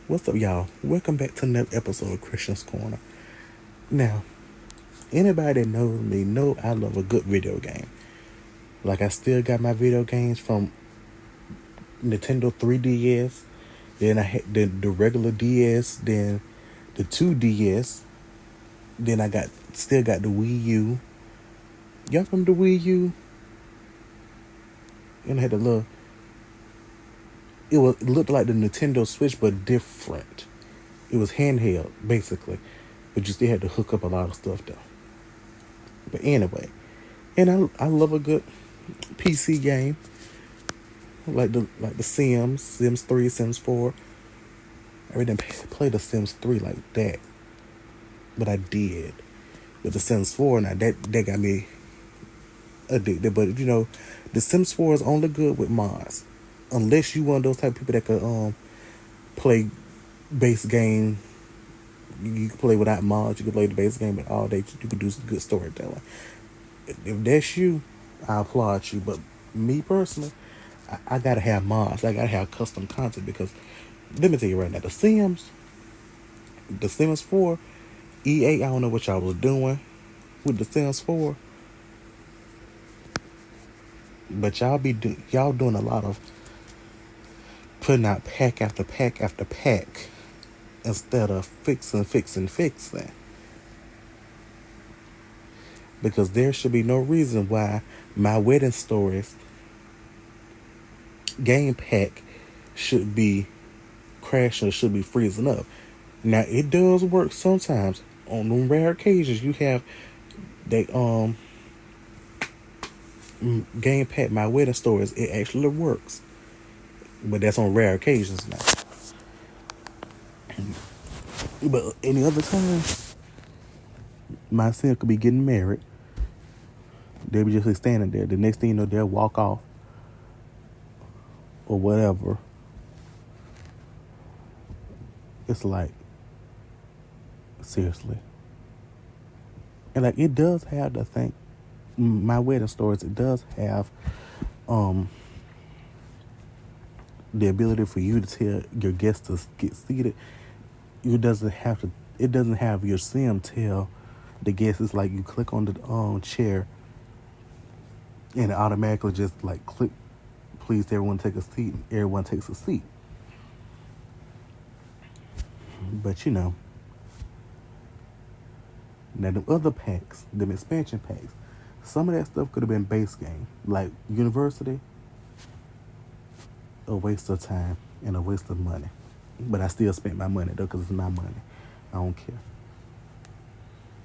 What's up, y'all? Welcome back to another episode of Christian's Corner. Now, anybody that knows me know I love a good video game. Like, I still got my video games from Nintendo 3DS, then I had the regular DS, then the 2DS, then I still got the Wii U. Y'all from the Wii U? And I had the little. It looked like the Nintendo Switch, but different. It was handheld, basically, but you still had to hook up a lot of stuff though. But anyway, and I love a good PC game like the Sims 3, Sims 4. I really didn't play the Sims 3 like that, but I did with the Sims 4. Now that got me addicted. But the Sims 4 is only good with mods, unless you one of those type of people that could play base game. You can play without mods. You can play the base game, but all day you can do some good storytelling. If that's you, I applaud you. But me personally, I gotta have mods. I gotta have custom content because let me tell you right now, the Sims 4, EA, I don't know what y'all was doing with the Sims 4, but y'all doing a lot of putting out pack after pack after pack instead of fixing. Because there should be no reason why my wedding stories game pack should be crashing or should be freezing up. Now it does work sometimes. On them rare occasions you have they game pack my wedding stories, it actually works. But that's on rare occasions now. But any other time, my son could be getting married. They'll be just standing there. The next thing you know, they'll walk off or whatever. It's like, seriously. And like, it does have the thing. My wedding stories, it does have the ability for you to tell your guests to get seated. It doesn't have your sim tell the guests. It's like you click on the chair and it automatically just like click, please everyone take a seat. Everyone takes a seat. But now the other packs, the expansion packs, some of that stuff could have been base game. Like University, a waste of time and a waste of money. But I still spent my money though, because it's my money. I don't care.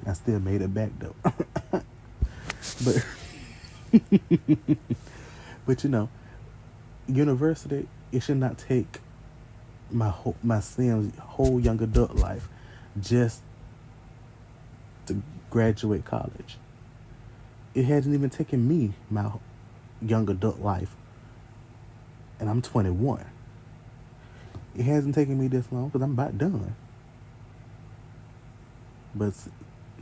I still made it back though. but but University, it should not take my Sims whole young adult life just to graduate college. It hasn't even taken me my young adult life, and I'm 21. It hasn't taken me this long because I'm about done. But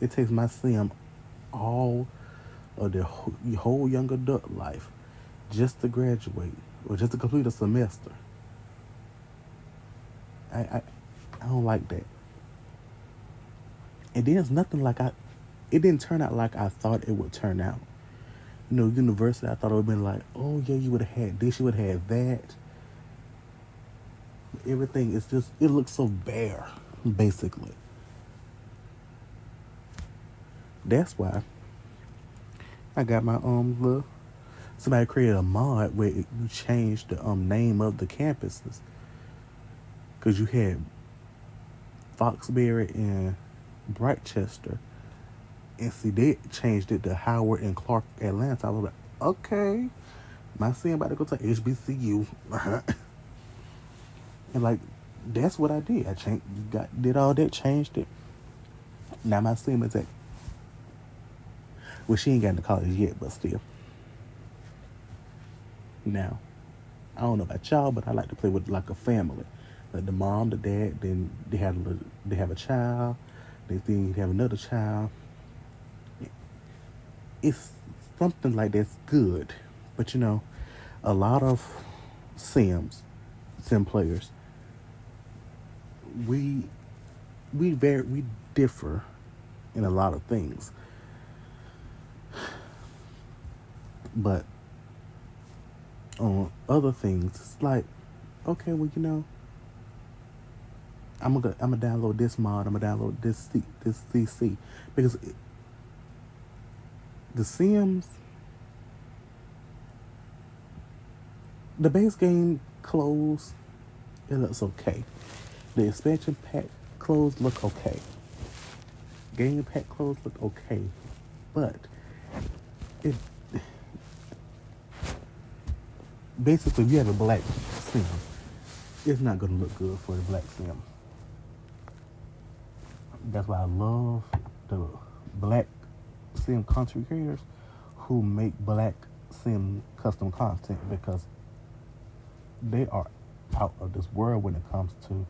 it takes my sim all of their whole young adult life just to graduate or just to complete a semester. I don't like that. And then it's nothing like it didn't turn out like I thought it would turn out. University, I thought it would have been like, oh yeah, you would have had this, you would have had that. Everything is just, it looks so bare, basically. That's why I got my little, somebody created a mod where you changed the name of the campuses. Cause you had Foxbury and Brightchester, and see they changed it to Howard and Clark, Atlanta. I was like, okay, my son about to go to HBCU, and like that's what I did. I did all that, changed it. Now my son is at, well, she ain't got into college yet, but still. Now, I don't know about y'all, but I like to play with like a family. Like the mom, the dad, then they have a child, then you have another child. It's something like that's good. But a lot of sim players, we we differ in a lot of things, but on other things, it's like, okay, well, I'm gonna download this mod. I'm gonna download this CC because the Sims, the base game clothes, it looks okay. The expansion pack clothes look okay. Game pack clothes look okay, but it basically if you have a black Sim, it's not gonna look good for the black Sim. That's why I love the black Sim content creators who make black Sim custom content because they are out of this world when it comes to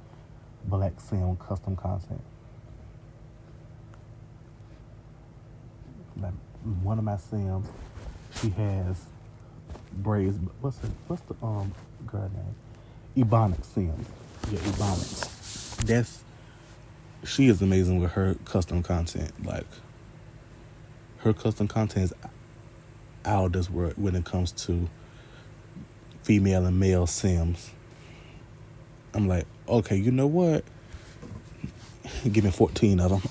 black Sim custom content. Like one of my Sims, she has braids. What's the girl name? Ebonics Sims. Yeah, Ebonics. She is amazing with her custom content. Like her custom content is out of this world when it comes to female and male Sims. I'm like, okay, you know what? Give me 14 of them.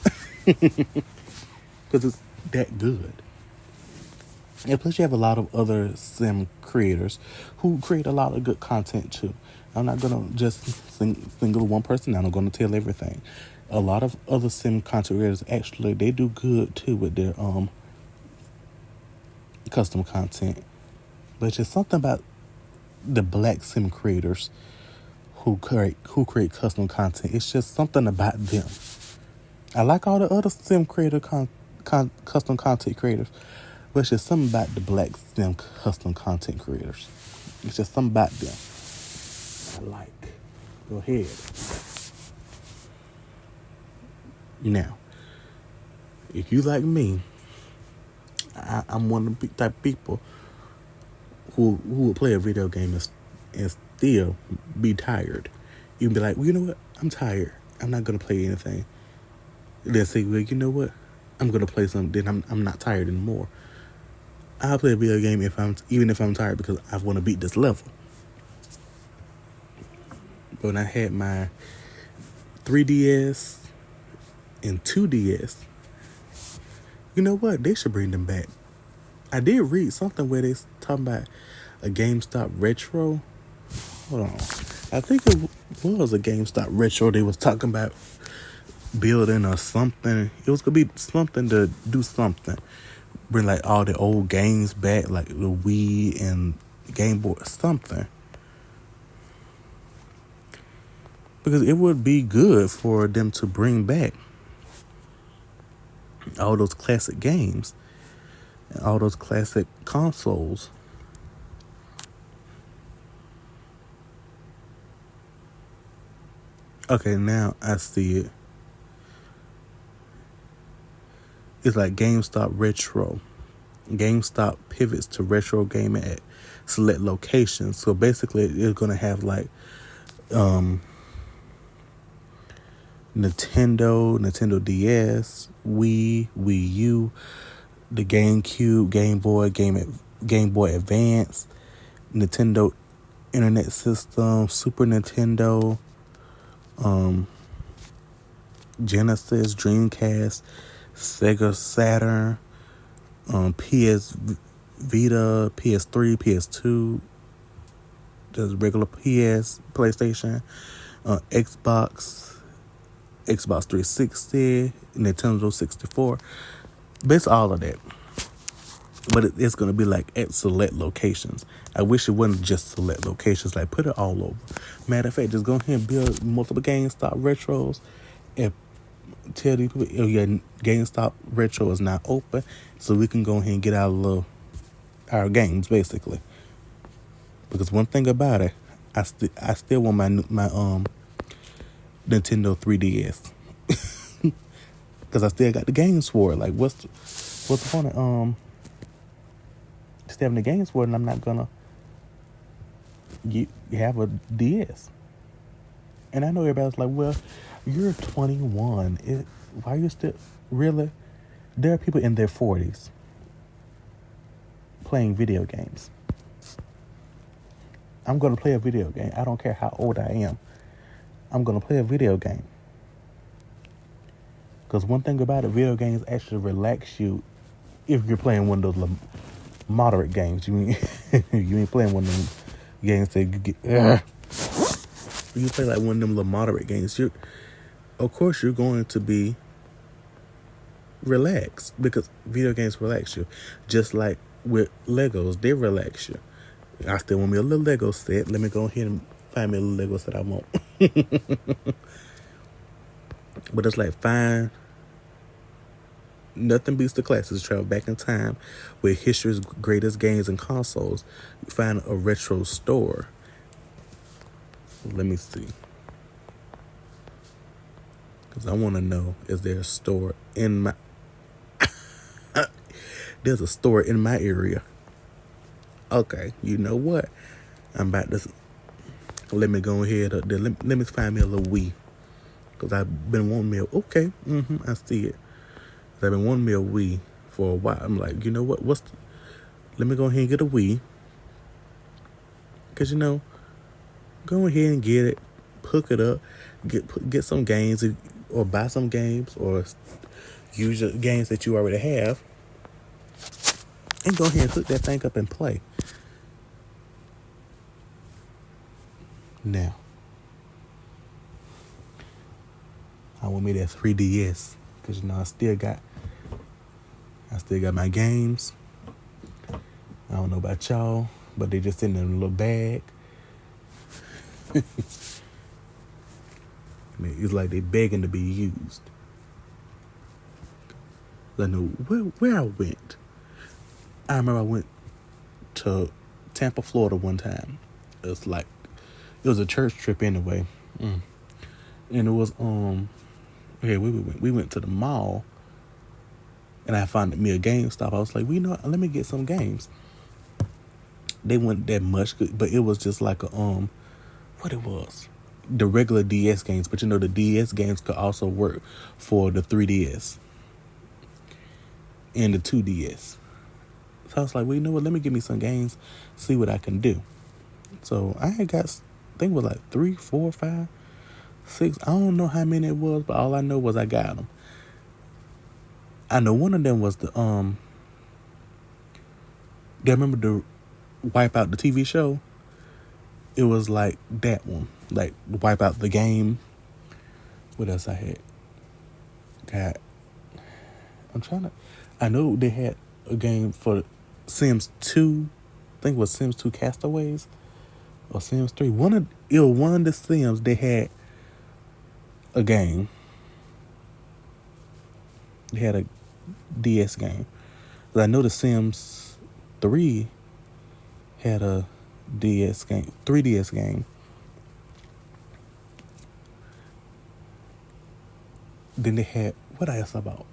Because it's that good. And plus, you have a lot of other Sim creators who create a lot of good content too. I'm not going to just single one person out. I'm going to tell everything. A lot of other Sim content creators, actually, they do good too with their custom content. But just something about the black Sim creators who create custom content. It's just something about them. I like all the other Sim creator custom content creators, but it's just something about the black Sim custom content creators. It's just something about them I like. Go ahead. Now, if you like me, I'm one of the type of people who will play a video game and still be tired. You can be like, well, you know what? I'm tired. I'm not gonna play anything. Then say, well, you know what? I'm gonna play something. Then I'm not tired anymore. I'll play a video game even if I'm tired because I want to beat this level. But when I had my 3DS and 2DS, you know what? They should bring them back. I did read something where they talking about a GameStop retro. Hold on. I think it was a GameStop retro they was talking about building or something. It was going to be something to do something. Bring like all the old games back, like the Wii and Game Boy, something. Because it would be good for them to bring back all those classic games and all those classic consoles. Okay, now I see it. It's like GameStop Retro. GameStop pivots to retro gaming at select locations. So basically, it's going to have like Nintendo DS, Wii U, the GameCube, Game Boy Advance, Nintendo Internet System, Super Nintendo, Genesis, Dreamcast, Sega Saturn, PS Vita, PS3, PS2, just regular PS, PlayStation, Xbox 360, Nintendo 64, basically all of that. But it's going to be like at select locations. I wish it wasn't just select locations. Like, put it all over. Matter of fact, just go ahead and build multiple GameStop retros and tell these people, oh yeah, GameStop retro is not open, so we can go ahead and get our games, basically. Because one thing about it, I still want my Nintendo 3DS. Because I still got the games for it. Like, what's the point of still having the games for it, and I'm not gonna have a DS. And I know everybody's like, well, you're 21. Why are you still really? There are people in their 40s playing video games. I'm going to play a video game. I don't care how old I am. I'm going to play a video game. Because one thing about it, video games actually relax you if you're playing one of those moderate games. You ain't playing one of them games that you get. You play like one of them little moderate games. Of course, you're going to be relaxed because video games relax you. Just like with Legos, they relax you. I still want me a little Lego set. Let me go ahead and find me a little Lego set I want. But it's like fine. Nothing beats the classics. Travel back in time with history's greatest games and consoles. You find a retro store. Let me see. Because I want to know, is there a store in my... There's a store in my area. Okay, you know what? I'm about to... Let me go ahead. Let me find me a little Wii. Because I've been wanting me a... Okay, I see it. I've been wanting me a Wii for a while. I'm like, you know what? Let me go ahead and get a Wii. Because, go ahead and get it. Hook it up. Get some games or buy some games or use the games that you already have. And go ahead and hook that thing up and play. Now, I want me that 3DS. Because, I still got my games. I don't know about y'all, but they just sitting in a little bag. It's like they begging to be used. I know where I went. I remember I went to Tampa, Florida one time. It was a church trip anyway. And it was we went to the mall and I found me a GameStop. I was like, let me get some games. They weren't that much good, but it was just like a what it was. The regular DS games, but the DS games could also work for the 3DS and the 2DS. So I was like, well, let me give me some games, see what I can do. So I had got, I think it was like 3, 4, 5, 6. I don't know how many it was, but all I know was I got them. I know one of them was the do you remember the Wipeout, the TV show? It was like that one, like Wipeout the game. What else I had? I know they had a game for Sims 2. I think it was Sims 2 Castaways or Sims 3. One of the Sims, they had a game. They had a DS game. But I know the Sims 3 had a DS game, 3DS game. Then they had, what else about?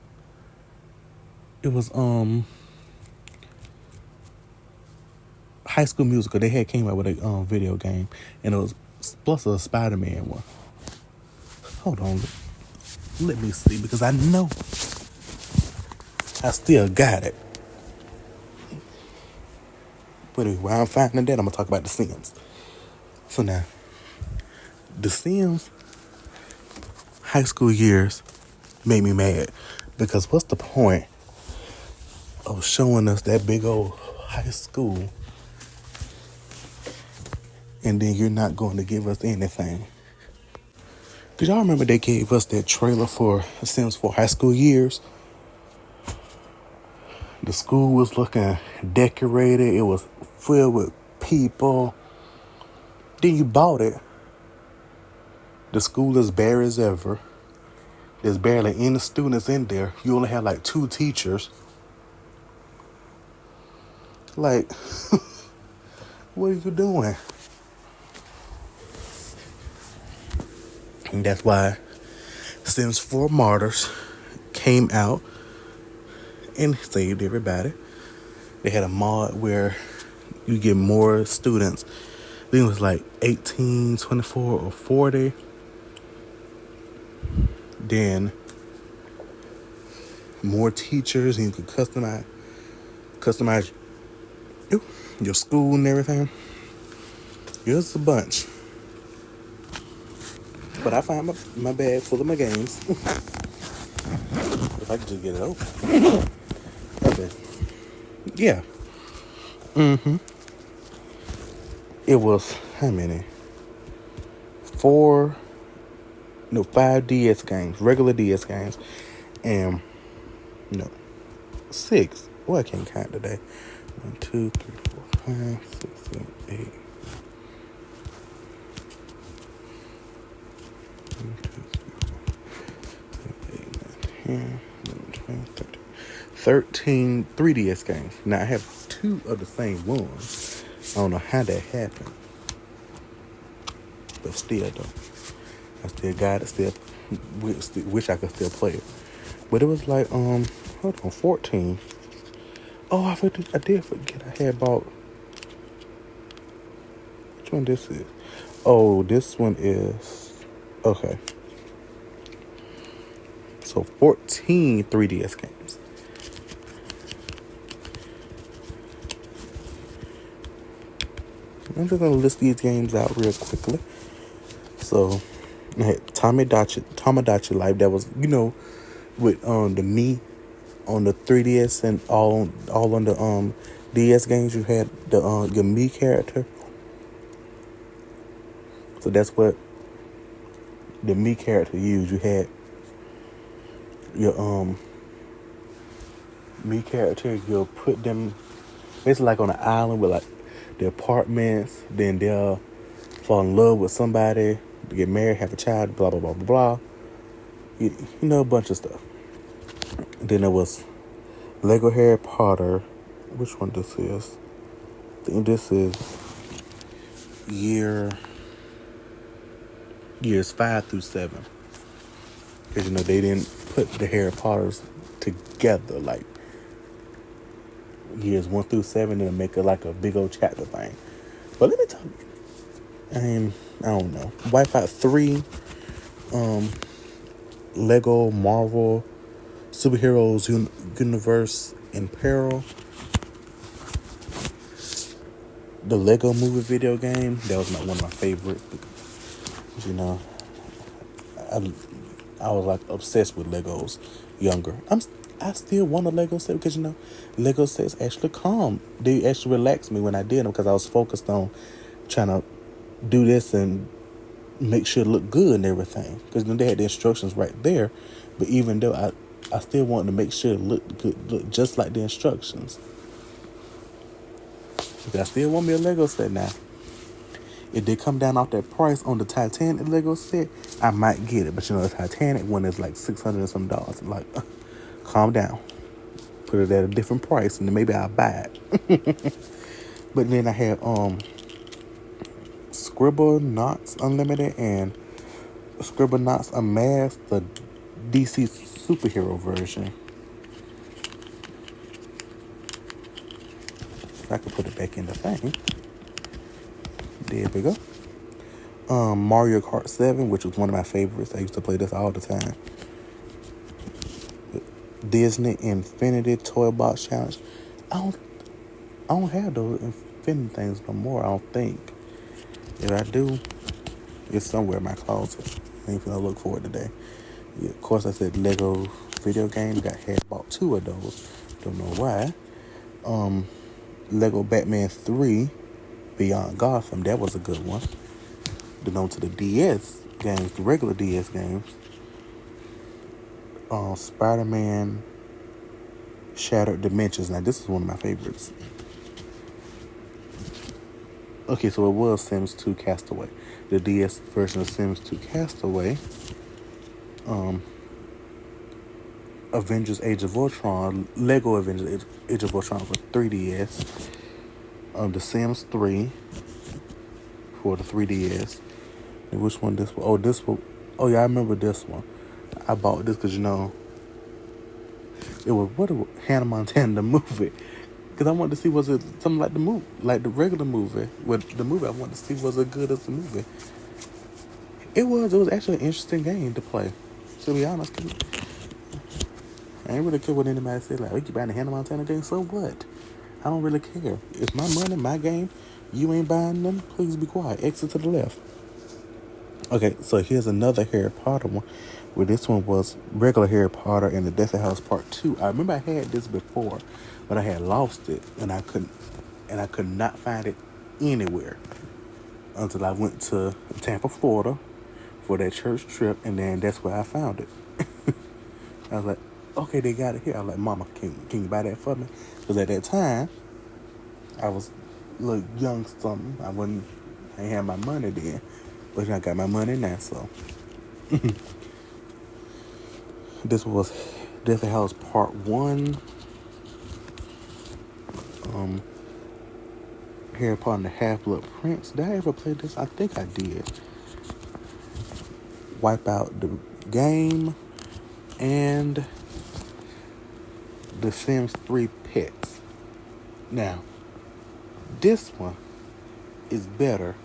It was High School Musical. They had came out with a video game, and it was plus a Spider-Man one. Hold on, let me see, because I know I still got it. But while I'm finding that, I'm gonna talk about The Sims. So now, The Sims high school years made me mad, because what's the point of showing us that big old high school and then you're not going to give us anything? Did y'all remember they gave us that trailer for Sims 4 high school years? The school was looking decorated. It was filled with people. Then you bought it. The school is bare as ever. There's barely any students in there. You only have like 2 teachers. Like, what are you doing? And that's why Sims 4 Martyrs came out and saved everybody. They had a mod where you get more students. I think it was like 18, 24, or 40. Then more teachers, and you could customize your school and everything. It was a bunch. But I found my bag full of my games. If I could just get it open. Okay. Yeah. It was, how many? 5 DS games, regular DS games, and, no, 6. Well, I can't count today. 1, 2, 3, 4, 5, 6, 7, 8. 1, 2, 3, 4, 7, 8, 9, 10, 11, 12, 13. 13 3DS games. Now, I have 2 of the same ones. I don't know how that happened. But still, though. I still got it. Still wish I could still play it. But it was like, hold on, 14. Oh, I did forget I had bought. Which one this is? Oh, this one is. Okay. So 14 3DS games. I'm just going to list these games out real quickly. So, I had Tamagotchi Life. That was, with the me on the 3DS and all on the DS games. You had the your me character. So that's what the me character used. You had your me character. You'll put them basically like on an island with like the apartments. Then they'll fall in love with somebody, get married, have a child, blah blah blah blah blah. A bunch of stuff. Then there was Lego Harry Potter. Which one this is? I think this is years 5 through 7. Because they didn't put the Harry Potters together like years 1 through 7 and make it like a big old chapter thing. But let me tell you, I don't know. Wipeout 3, Lego Marvel Superheroes Universe in Peril. The Lego Movie video game, that was one of my favorites. Because, I was like obsessed with Legos younger. I still want a Lego set because Lego sets actually calm. They actually relaxed me when I did them because I was focused on trying to do this and make sure it looked good and everything. Because they had the instructions right there, but even though I still wanted to make sure it looked good, look just like the instructions. Because I still want me a Lego set now. If they come down off that price on the Titanic Lego set, I might get it. But the Titanic one is like $600 and some dollars. Like, calm down. Put it at a different price and then maybe I'll buy it. But then I had Scribblenauts Unlimited and Scribblenauts Unmasked, the DC superhero version. If I could put it back in the thing. There we go. Mario Kart 7, which was one of my favorites. I used to play this all the time. Disney Infinity Toy Box Challenge. I don't have those Infinity things no more, I don't think. If I do, it's somewhere in my closet. I ain't gonna look for it today. Yeah, of course, I said Lego video game. Had bought 2 of those. Don't know why. Lego Batman 3 Beyond Gotham. That was a good one. Then on to the DS games, the regular DS games. Spider-Man Shattered Dimensions. Now, this is one of my favorites. Okay, so it was Sims 2 Castaway. The DS version of Sims 2 Castaway. Avengers Age of Ultron. Lego Avengers Age of Ultron for 3DS. The Sims 3 for the 3DS. And which one this one? Oh, this one. Oh, yeah, I remember this one. I bought this because, it was Hannah Montana, the movie. Because I wanted to see, was it something like the movie, like the regular movie? With the movie, I wanted to see, was it good as the movie? It was actually an interesting game to play. To be honest, I ain't really care what anybody said. Like, oh, you buying the Hannah Montana game? So what? I don't really care. It's my money, my game. You ain't buying them. Please be quiet. Exit to the left. Okay, so here's another Harry Potter one. Where this one was regular Harry Potter and the Deathly House Part 2. I remember I had this before, but I had lost it and I could not find it anywhere until I went to Tampa, Florida for that church trip, and then that's where I found it. I was like, okay, they got it here. I was like, Mama, can you buy that for me? Because at that time, I was a little young something. I ain't had my money then. But I got my money now, so. This was Deathly House Part 1. Harry Potter and the Half-Blood Prince. Did I ever play this? I think I did. Wipe Out the Game. And The Sims 3 Pets. Now, this one is better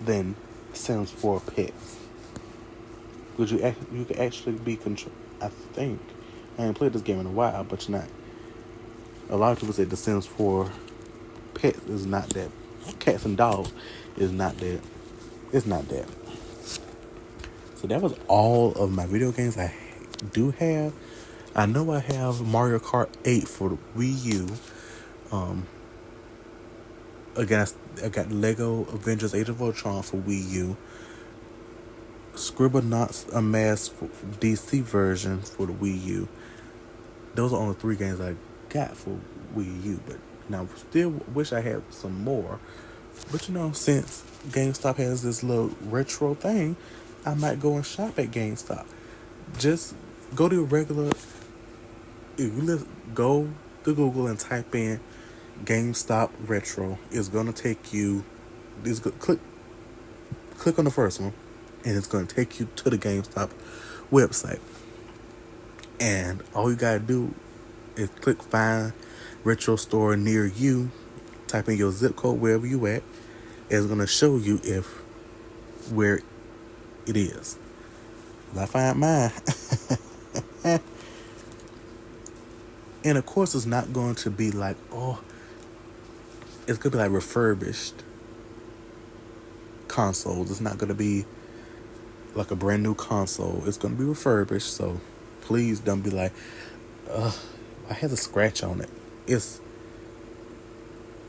than Sims 4 Pets. Because you can actually be control. I think. I ain't played this game in a while, but you're not. A lot of people say The Sims 4 Pets is not that. Cats and dogs is not that. It's not that. So that was all of my video games I do have. I know I have Mario Kart 8 for the Wii U. Again, I got Lego Avengers Age of Ultron for Wii U. Scribblenauts Unmasked for DC version for the Wii U. Those are only 3 games I got for Wii U, but now still wish I had some more. But since GameStop has this little retro thing, I might go and shop at GameStop. Just go to your regular. If you go to Google and type in GameStop retro, it's gonna take you. Click on the first one, and it's gonna take you to the GameStop website. And all you gotta do is click find retro store near you. Type in your zip code wherever you at. It's gonna show you where it is. I find mine. And of course, it's not going to be like, it's going to be like refurbished consoles. It's not going to be like a brand new console. It's going to be refurbished. So please don't be like, I had a scratch on it. It's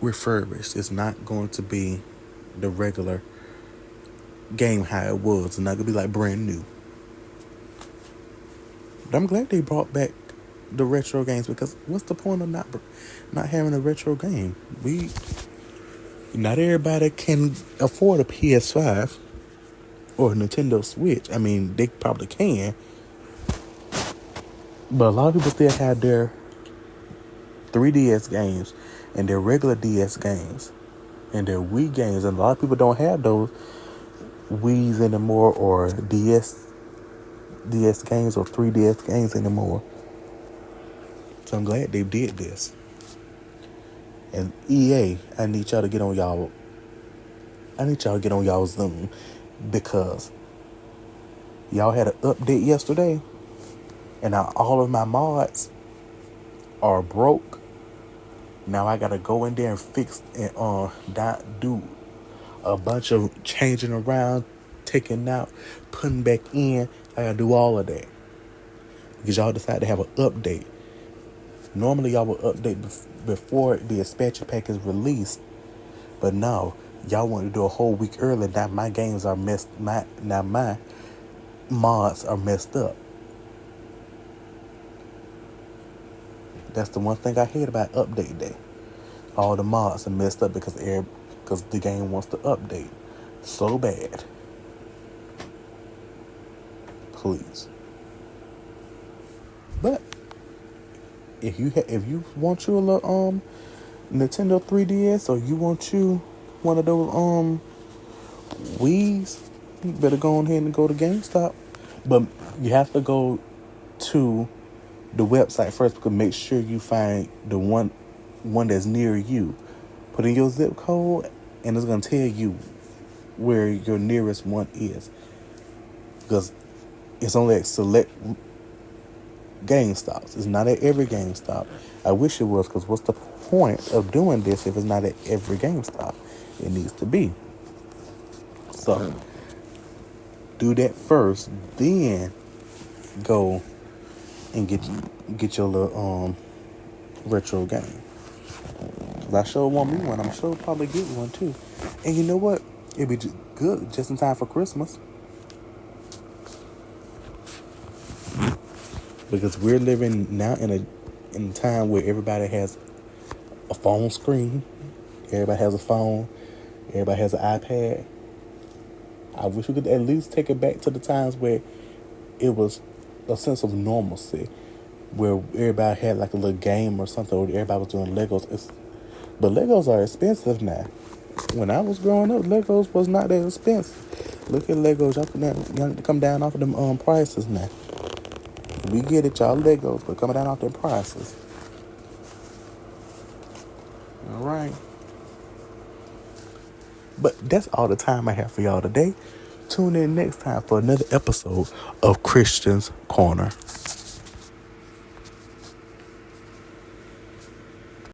refurbished. It's not going to be the regular game how it was. It's not going to be like brand new. But I'm glad they brought back the retro games, because what's the point of not having a retro game? Not everybody can afford a PS5 or a Nintendo Switch. I mean, they probably can, but a lot of people still have their 3DS games and their regular DS games and their Wii games, and a lot of people don't have those Wii's anymore, or DS games, or 3DS games anymore. So I'm glad they did this. And EA, I need y'all to get on y'all Zoom, because y'all had an update yesterday, and now all of my mods are broke. Now I gotta go in there and fix and do a bunch of changing around, taking out, putting back in. I gotta do all of that because y'all decided to have an update. Normally, y'all will update before the expansion pack is released, but now y'all want to do a whole week early. Now my games are messed. My mods are messed up. That's the one thing I hate about update day. All the mods are messed up because the game wants to update so bad. Please, but. If you want you a little Nintendo 3DS, or you want you one of those Wii's, you better go ahead and go to GameStop. But you have to go to the website first, because make sure you find the one that's near you. Put in your zip code, and it's gonna tell you where your nearest one is. Because It's only at select GameStops. It's not at every GameStop. I wish it was, because what's the point of doing this if it's not at every GameStop? It needs to be. So do that first, then go and get your little retro game. 'Cause I sure want me one. I'm sure probably get one too. And you know what? It'd be good just in time for Christmas. Because we're living now in a time where everybody has a phone screen. Everybody has a phone. Everybody has an iPad. I wish we could at least take it back to the times where it was a sense of normalcy, where everybody had like a little game or something, or everybody was doing Legos. But Legos are expensive now. When I was growing up, Legos was not that expensive. Look at Legos, y'all come down off of them prices now. We get it, y'all Legos, but coming down off them prices. All right. But that's all the time I have for y'all today. Tune in next time for another episode of Christian's Corner.